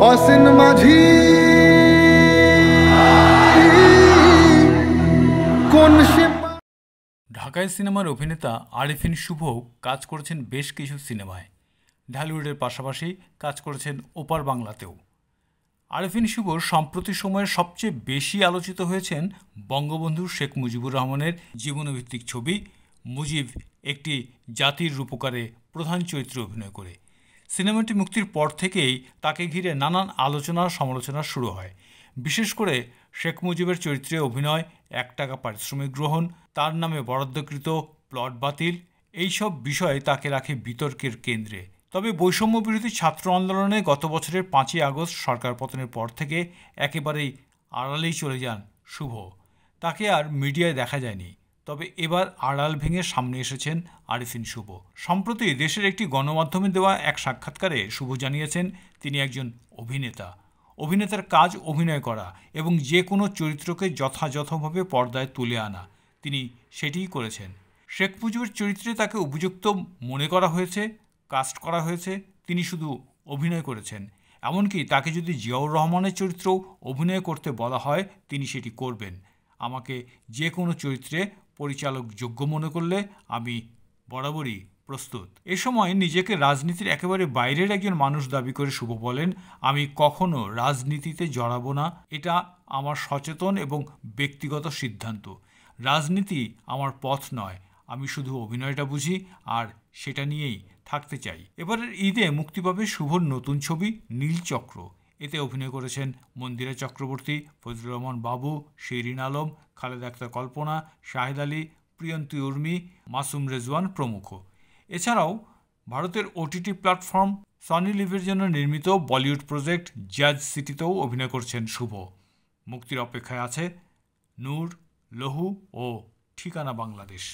অসীন মাঝি কোন সে। ঢাকায় সিনেমার অভিনেতা আরিফিন শুভ কাজ করেছেন বেশ কিছু সিনেমায়। ঢালিউডের পাশাপাশি কাজ করেছেন ওপার বাংলাতেও। আরিফিন শুভ সম্প্রতি সময়ে সবচেয়ে বেশি আলোচিত হয়েছেন বঙ্গবন্ধু শেখ মুজিবুর রহমানের জীবনভিত্তিক ছবি মুজিব, একটি জাতির রূপকারে প্রধান চরিত্রে অভিনয় করে। সিনেমাটি মুক্তির পর থেকেই তাকে ঘিরে নানান আলোচনা সমালোচনা শুরু হয়। বিশেষ করে শেখ মুজিবের চরিত্রে অভিনয়, ১ টাকা পারিশ্রমিক গ্রহণ, তার নামে বরাদ্দকৃত প্লট বাতিল, এইসব বিষয় তাকে রাখে বিতর্কের কেন্দ্রে। তবে বৈষম্য বিরোধী ছাত্র আন্দোলনে গত বছরের ৫ই আগস্ট সরকার পতনের পর থেকে একেবারেই আড়ালেই চলে যান শুভ। তাকে আর মিডিয়ায় দেখা যায়নি। তবে এবার আড়াল ভেঙে সামনে এসেছেন আরিফিন শুভ। সম্প্রতি দেশের একটি গণমাধ্যমে দেওয়া এক সাক্ষাৎকারে শুভ জানিয়েছেন তিনি একজন অভিনেতা। অভিনেতার কাজ অভিনয় করা এবং যে কোনো চরিত্রকে যথাযথভাবে পর্দায় তুলে আনা। তিনি সেটিই করেছেন। শেখ মুজিবের চরিত্রে তাকে উপযুক্ত মনে করা হয়েছে, কাস্ট করা হয়েছে, তিনি শুধু অভিনয় করেছেন। এমনকি তাকে যদি জিয়াউর রহমানের চরিত্রেও অভিনয় করতে বলা হয় তিনি সেটি করবেন। আমাকে যে কোনো চরিত্রে পরিচালক যোগ্য মনে করলে আমি বরাবরই প্রস্তুত। এ সময় নিজেকে রাজনীতির একেবারে বাইরের একজন মানুষ দাবি করে শুভ বলেন, আমি কখনো রাজনীতিতে জড়াবো না, এটা আমার সচেতন এবং ব্যক্তিগত সিদ্ধান্ত। রাজনীতি আমার পথ নয়, আমি শুধু অভিনয়টা বুঝি আর সেটা নিয়েই থাকতে চাই। এবারের ঈদে মুক্তি পাবে শুভর নতুন ছবি নীলচক্র। এতে অভিনয় করেছেন মন্দিরা চক্রবর্তী, ফজলুর রহমান বাবু, শিরিন আলম, খালেদা আক্তার কল্পনা, শাহেদ আলী, প্রিয়ন্তী উর্মি, মাসুম রেজওয়ান প্রমুখ। এছাড়াও ভারতের ওটিটি প্ল্যাটফর্ম সনি লিভের জন্য নির্মিত বলিউড প্রজেক্ট জাজ সিটিতেও অভিনয় করছেন শুভ। মুক্তির অপেক্ষায় আছে নূর, লহু ও ঠিকানা বাংলাদেশ।